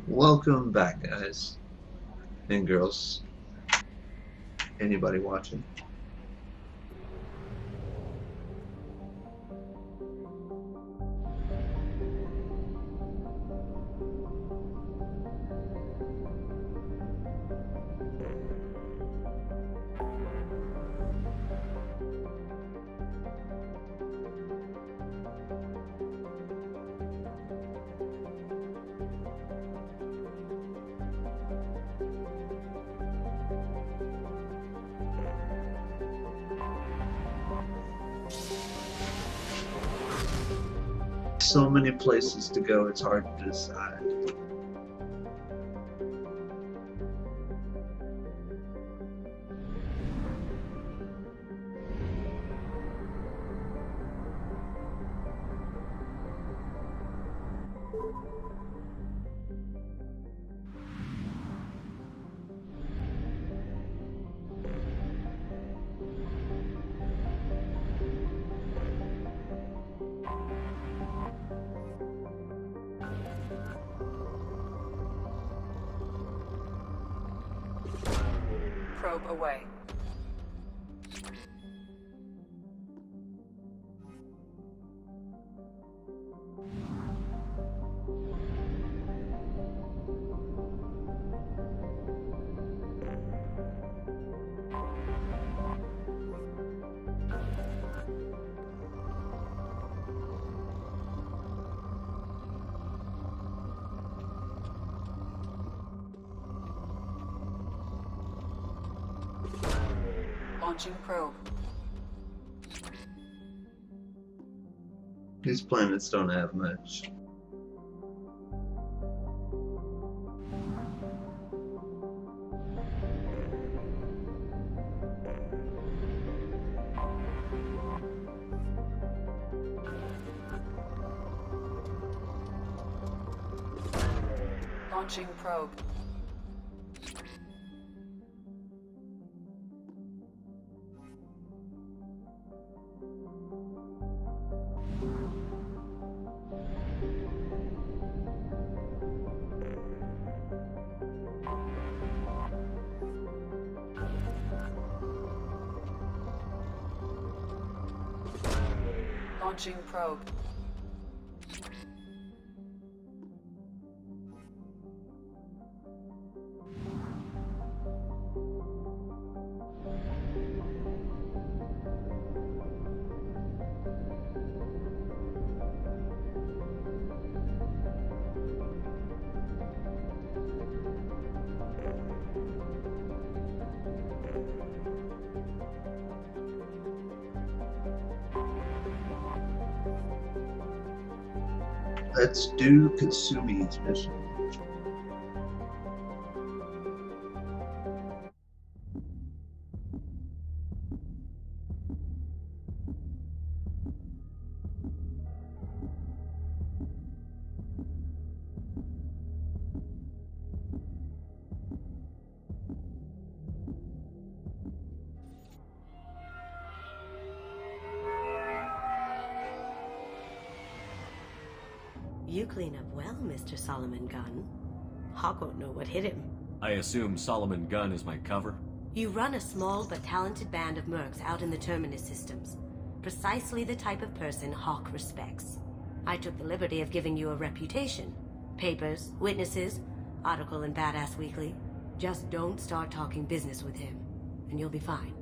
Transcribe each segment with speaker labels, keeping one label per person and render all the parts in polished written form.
Speaker 1: Welcome back, guys and girls. Anybody watching? So many places to go, it's hard to decide.
Speaker 2: Probe away. Launching probe.
Speaker 1: These planets don't have much.
Speaker 2: Launching probe. Launching probe.
Speaker 1: Let's do Katsumi's mission.
Speaker 3: You clean up well, Mr. Solomon Gunn. Hawk won't know what hit him.
Speaker 4: I assume Solomon Gunn is my cover?
Speaker 3: You run a small but talented band of mercs out in the Terminus systems. Precisely the type of person Hawk respects. I took the liberty of giving you a reputation. Papers, witnesses, article in Badass Weekly. Just don't start talking business with him, and you'll be fine.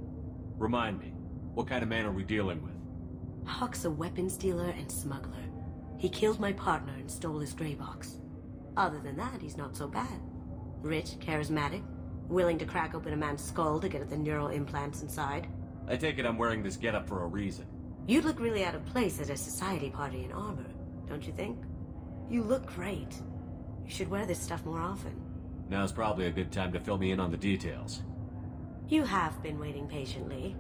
Speaker 4: Remind me, what kind of man are we dealing with?
Speaker 3: Hawk's a weapons dealer and smuggler. He killed my partner and stole his gray box. Other than that, he's not so bad. Rich, charismatic, willing to crack open a man's skull to get at the neural implants inside.
Speaker 4: I take it I'm wearing this getup for a reason.
Speaker 3: You'd look really out of place at a society party in armor, don't you think? You look great. You should wear this stuff more often.
Speaker 4: Now's probably a good time to fill me in on the details.
Speaker 3: You have been waiting patiently.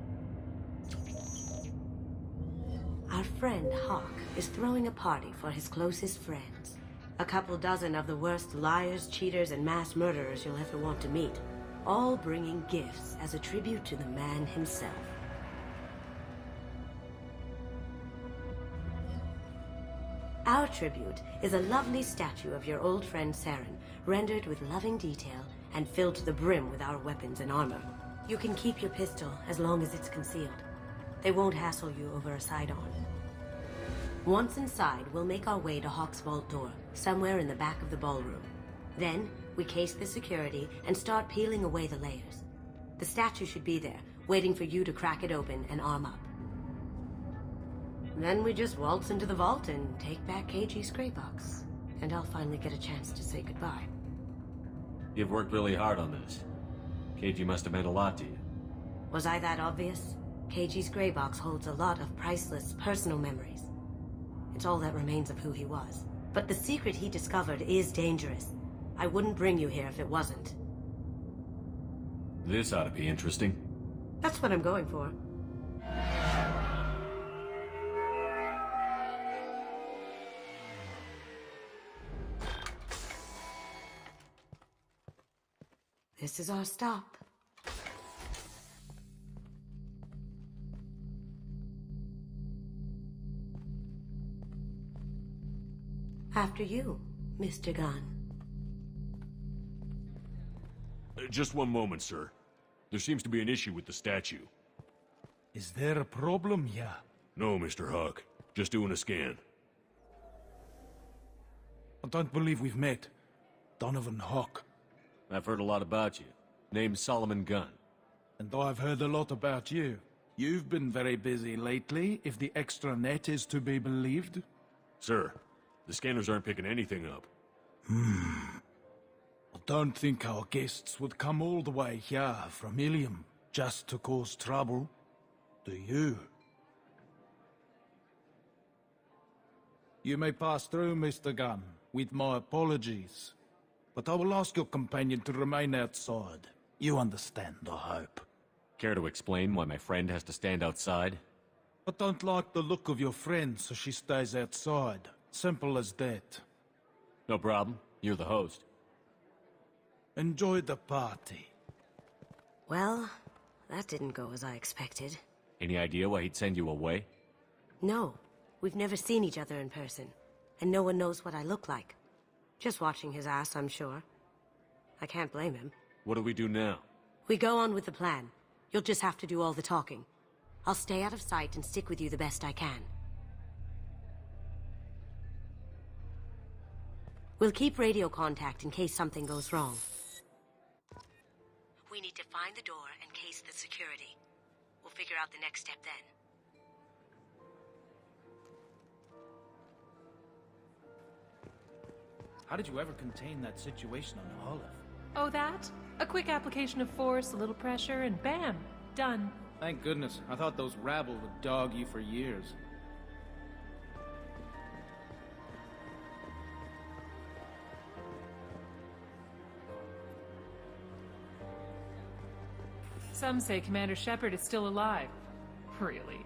Speaker 3: Our friend Hawk is throwing a party for his closest friends. A couple dozen of the worst liars, cheaters, and mass murderers you'll ever want to meet. All bringing gifts as a tribute to the man himself. Our tribute is a lovely statue of your old friend Saren, rendered with loving detail and filled to the brim with our weapons and armor. You can keep your pistol as long as it's concealed. They won't hassle you over a side-on. Once inside, we'll make our way to Hawk's vault door, somewhere in the back of the ballroom. Then, we case the security and start peeling away the layers. The statue should be there, waiting for you to crack it open and arm up. Then we just waltz into the vault and take back KG's gray box. And I'll finally get a chance to say goodbye.
Speaker 4: You've worked really hard on this. KG must have meant a lot to you.
Speaker 3: Was I that obvious? KG's gray box holds a lot of priceless personal memories. It's all that remains of who he was. But the secret he discovered is dangerous. I wouldn't bring you here if it wasn't.
Speaker 4: This ought to be interesting.
Speaker 3: That's what I'm going for. This is our stop. After you, Mr. Gunn.
Speaker 5: Just one moment, sir. There seems to be an issue with the statue.
Speaker 6: Is there a problem here?
Speaker 5: No, Mr. Hawk. Just doing a scan.
Speaker 6: I don't believe we've met. Donovan Hawk.
Speaker 4: I've heard a lot about you. Name's Solomon Gunn.
Speaker 6: And I've heard a lot about you. You've been very busy lately, if the extra net is to be believed.
Speaker 5: Sir, the scanners aren't picking anything up.
Speaker 6: I don't think our guests would come all the way here from Ilium just to cause trouble. Do you? You may pass through, Mr. Gunn, with my apologies. But I will ask your companion to remain outside. You understand, I hope.
Speaker 4: Care to explain why my friend has to stand outside?
Speaker 6: I don't like the look of your friend, so she stays outside. Simple as that.
Speaker 4: No problem. You're the host.
Speaker 6: Enjoy the party.
Speaker 3: Well, that didn't go as I expected.
Speaker 4: Any idea why he'd send you away?
Speaker 3: No, we've never seen each other in person, and no one knows what I look like. Just watching his ass, I'm sure. I can't blame him.
Speaker 4: What do we do now?
Speaker 3: We go on with the plan. You'll just have to do all the talking. I'll stay out of sight and stick with you the best I can. We'll keep radio contact in case something goes wrong. We need to find the door and case the security. We'll figure out the next step then.
Speaker 7: How did you ever contain that situation on Olive?
Speaker 8: Oh, that? A quick application of force, a little pressure, and bam! Done.
Speaker 7: Thank goodness. I thought those rabble would dog you for years.
Speaker 8: Some say Commander Shepard is still alive. Really?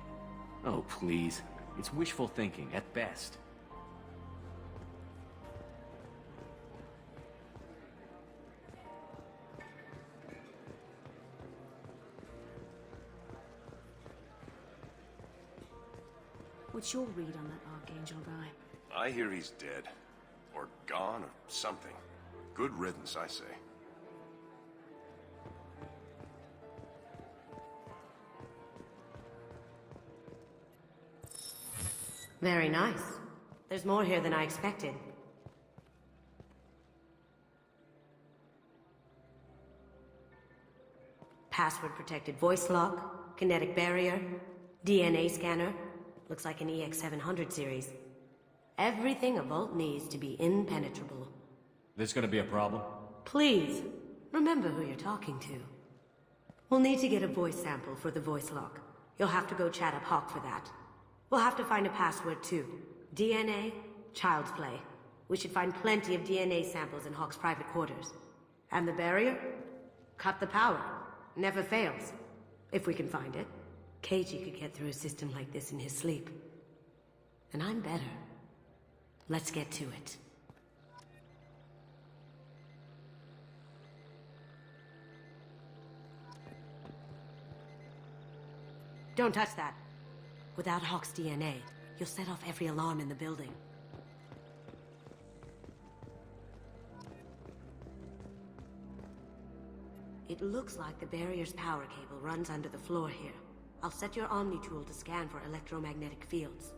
Speaker 9: Oh, please. It's wishful thinking, at best.
Speaker 10: What's your read on that Archangel guy?
Speaker 11: I hear he's dead. Or gone, or something. Good riddance, I say.
Speaker 3: Very nice. There's more here than I expected. Password-protected voice lock, kinetic barrier, DNA scanner. Looks like an EX700 series. Everything a vault needs to be impenetrable.
Speaker 4: This gonna be a problem?
Speaker 3: Please, remember who you're talking to. We'll need to get a voice sample for the voice lock. You'll have to go chat up Hawk for that. We'll have to find a password too. DNA, child's play. We should find plenty of DNA samples in Hawk's private quarters. And the barrier? Cut the power. Never fails. If we can find it. KG could get through a system like this in his sleep. And I'm better. Let's get to it. Don't touch that. Without Hawk's DNA, you'll set off every alarm in the building. It looks like the barrier's power cable runs under the floor here. I'll set your Omni tool to scan for electromagnetic fields.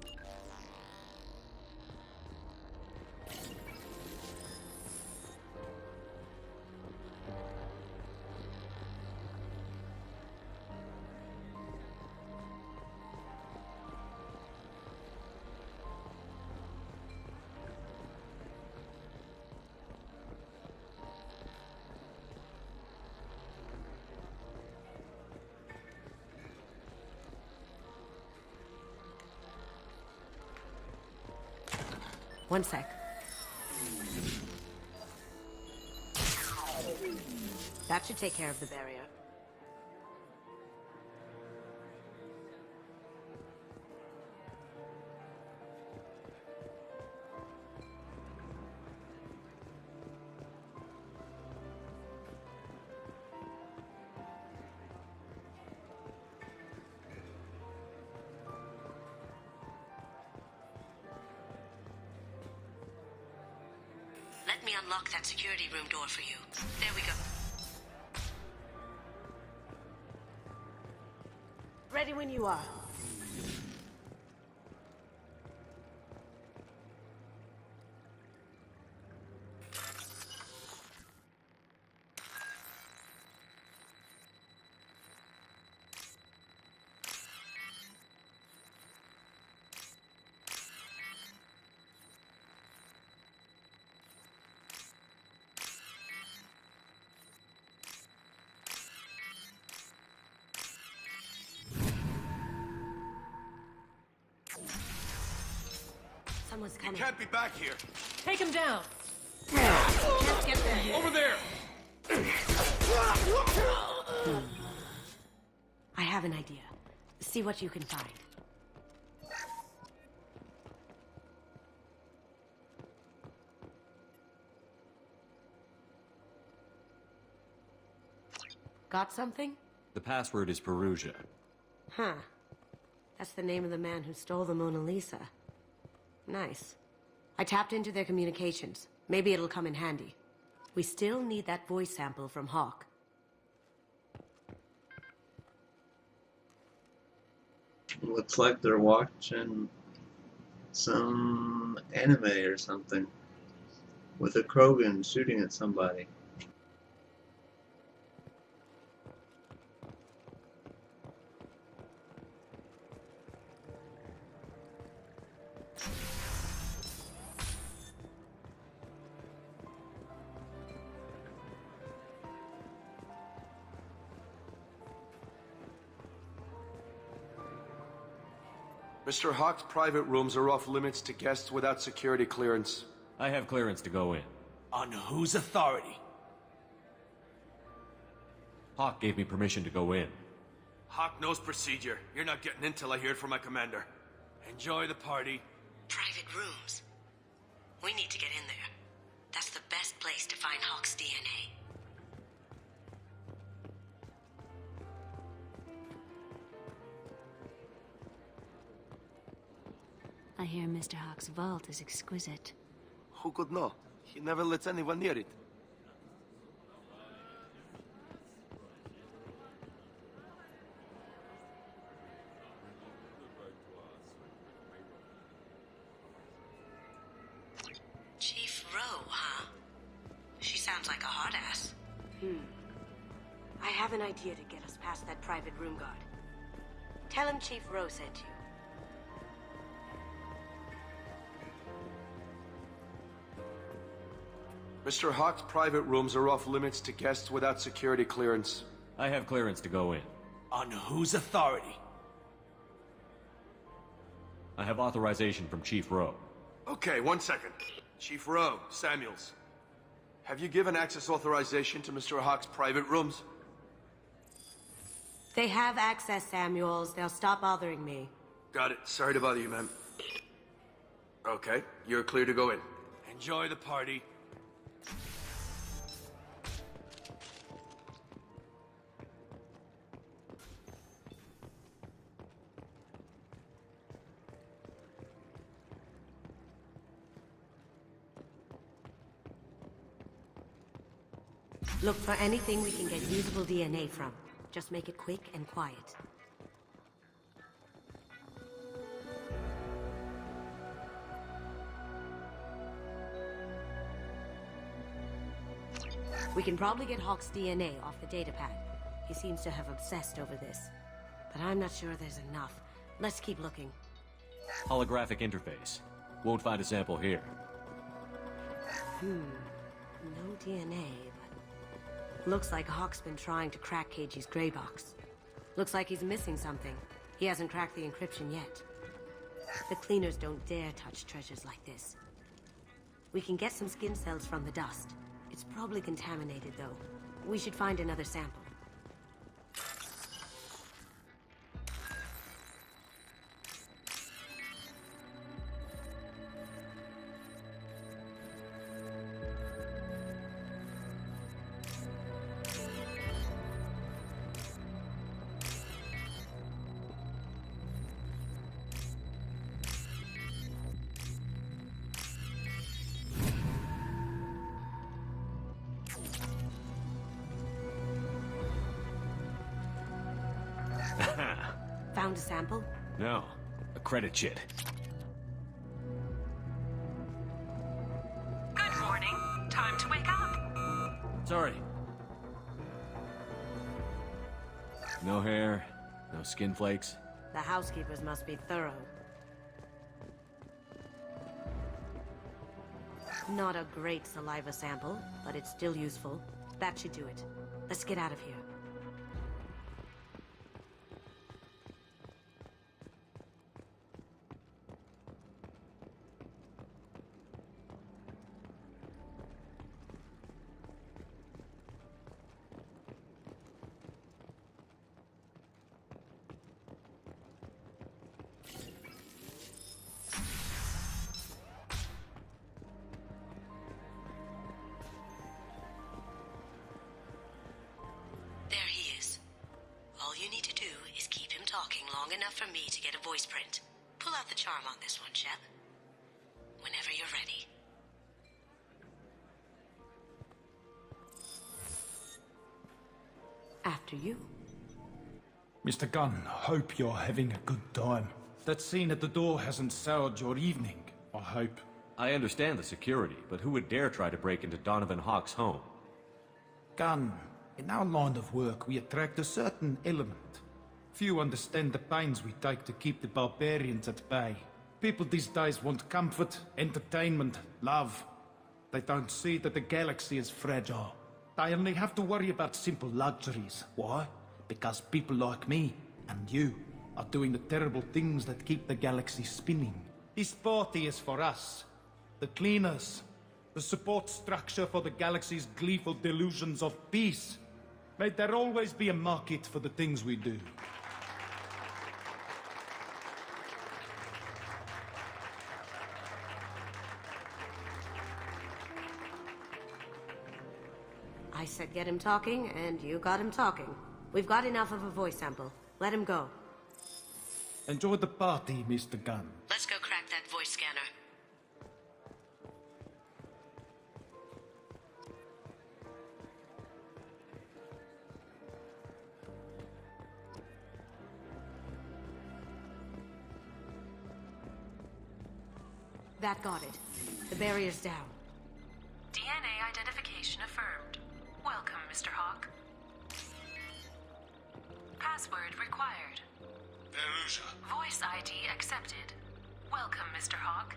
Speaker 3: One sec. That should take care of the barrier. Let me unlock that security room door for you. There we go. Ready when you are. Someone's
Speaker 11: You
Speaker 3: coming.
Speaker 11: can't be back here.
Speaker 8: Take him down.
Speaker 3: Can't get there.
Speaker 11: Over there!
Speaker 3: I have an idea. See what you can find. Got something?
Speaker 4: The password is Perugia.
Speaker 3: Huh. That's the name of the man who stole the Mona Lisa. Nice. I tapped into their communications. Maybe it'll come in handy. We still need that voice sample from Hawk.
Speaker 1: Looks like they're watching some anime or something. With a Krogan shooting at somebody.
Speaker 11: Mr. Hawk's private rooms are off limits to guests without security clearance.
Speaker 4: I have clearance to go in.
Speaker 12: On whose authority?
Speaker 4: Hawk gave me permission to go in.
Speaker 12: Hawk knows procedure. You're not getting in till I hear it from my commander. Enjoy the party.
Speaker 3: Private rooms. We need to get in there. That's the best place to find Hawk's DNA.
Speaker 10: I hear Mr. Hawk's vault is exquisite.
Speaker 12: Who could know? He never lets anyone near it.
Speaker 3: Chief Rowe, huh? She sounds like a hot ass. I have an idea to get us past that private room guard. Tell him Chief Rowe sent you.
Speaker 11: Mr. Hawk's private rooms are off limits to guests without security clearance.
Speaker 4: I have clearance to go in.
Speaker 12: On whose authority?
Speaker 4: I have authorization from Chief Rowe.
Speaker 11: Okay, 1 second. Chief Rowe, Samuels. Have you given access authorization to Mr. Hawk's private rooms?
Speaker 3: They have access, Samuels. They'll stop bothering me.
Speaker 11: Got it. Sorry to bother you, ma'am. Okay, you're clear to go in.
Speaker 12: Enjoy the party.
Speaker 3: Look for anything we can get usable DNA from. Just make it quick and quiet. We can probably get Hawk's DNA off the datapad. He seems to have obsessed over this. But I'm not sure there's enough. Let's keep looking.
Speaker 4: Holographic interface. Won't find a sample here.
Speaker 3: No DNA, but... Looks like Hawk's been trying to crack KG's gray box. Looks like he's missing something. He hasn't cracked the encryption yet. The cleaners don't dare touch treasures like this. We can get some skin cells from the dust. It's probably contaminated, though. We should find another sample. Found a sample?
Speaker 4: No. A credit chit.
Speaker 8: Good morning. Time to wake up.
Speaker 4: Sorry. No hair, no skin flakes.
Speaker 3: The housekeepers must be thorough. Not a great saliva sample, but it's still useful. That should do it. Let's get out of here. There he is. All you need to do is keep him talking long enough for me to get a voice print. Pull out the charm on this one, Shep. Whenever you're ready. After you.
Speaker 6: Mr. Gunn, hope you're having a good time. That scene at the door hasn't soured your evening, I hope.
Speaker 4: I understand the security, but who would dare try to break into Donovan Hawk's home?
Speaker 6: Gunn, in our line of work, we attract a certain element. Few understand the pains we take to keep the barbarians at bay. People these days want comfort, entertainment, love. They don't see that the galaxy is fragile. They only have to worry about simple luxuries. Why? Because people like me and you are doing the terrible things that keep the galaxy spinning. This party is for us, the cleaners, the support structure for the galaxy's gleeful delusions of peace. May there always be a market for the things we do.
Speaker 3: I said get him talking, and you got him talking. We've got enough of a voice sample. Let him go.
Speaker 6: Enjoy the party, Mr. Gunn.
Speaker 3: Let's go crack that voice scanner. That got it. The barrier's down.
Speaker 8: DNA identification affirmed. Welcome, Mr. Hawk. Password required.
Speaker 12: Veruja.
Speaker 8: Voice ID accepted. Welcome, Mr. Hawk.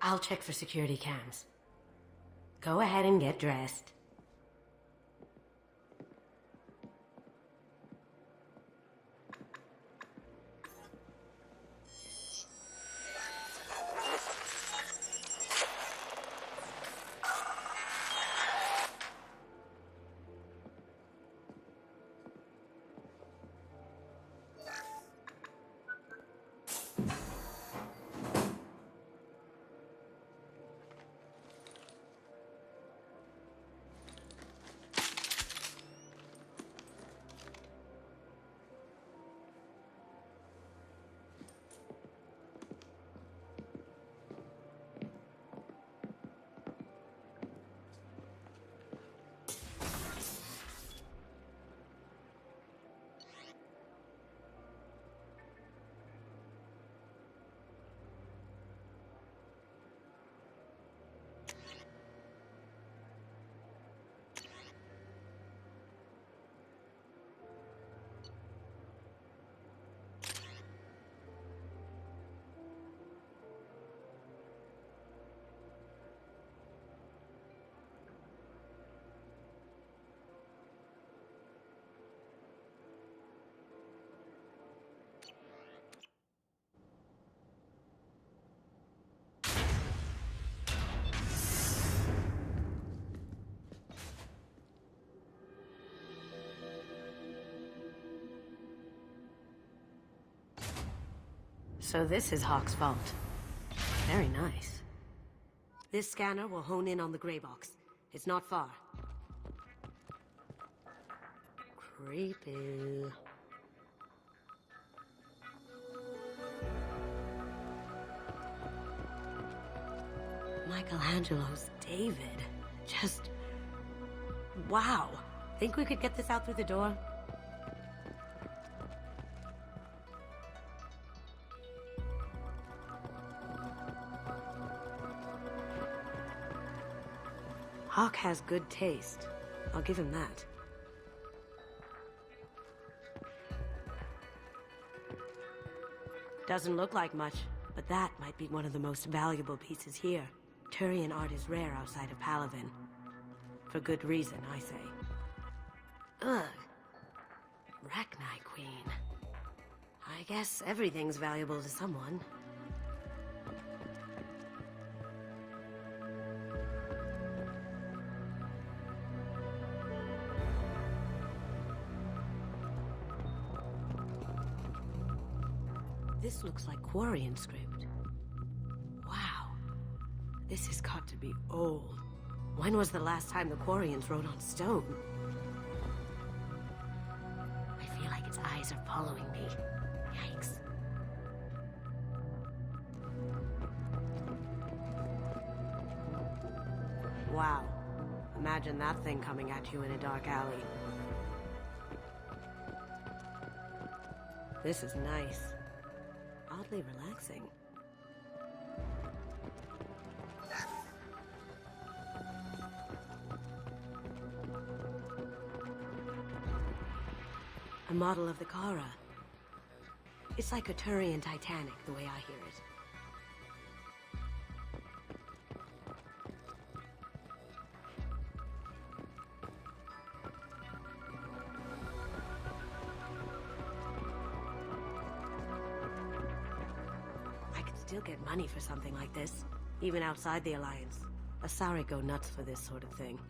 Speaker 3: I'll check for security cams. Go ahead and get dressed. So this is Hawk's vault. Very nice. This scanner will hone in on the gray box. It's not far. Creepy. Michelangelo's David. Just... wow. Think we could get this out through the door? Hawk has good taste. I'll give him that. Doesn't look like much, but that might be one of the most valuable pieces here. Turian art is rare outside of Palaven. For good reason, I say. Ugh. Rachni Queen. I guess everything's valuable to someone. This looks like Quarian script. Wow. This has got to be old. When was the last time the Quarians wrote on stone? I feel like its eyes are following me. Yikes. Wow. Imagine that thing coming at you in a dark alley. This is nice. Oddly relaxing. A model of the Kara. It's like a Turian Titanic, the way I hear it. Still get money for something like this, even outside the Alliance. Asari go nuts for this sort of thing.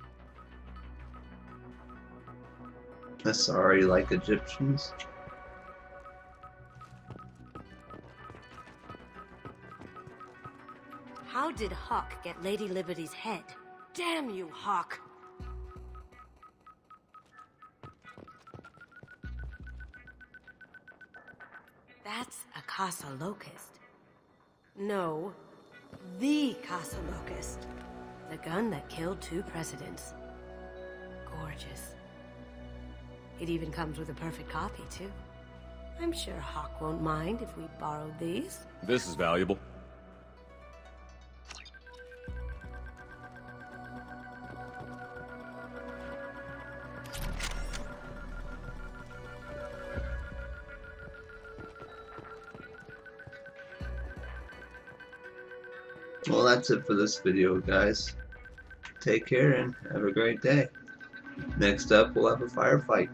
Speaker 1: Asari like Egyptians?
Speaker 3: How did Hawk get Lady Liberty's head? Damn you, Hawk! That's a Casa Locust. No, the Casa Locust. The gun that killed 2 presidents. Gorgeous. It even comes with a perfect copy, too. I'm sure Hawk won't mind if we borrowed these.
Speaker 5: This is valuable.
Speaker 1: Well, that's it for this video, guys. Take care and have a great day. Next up, we'll have a firefight.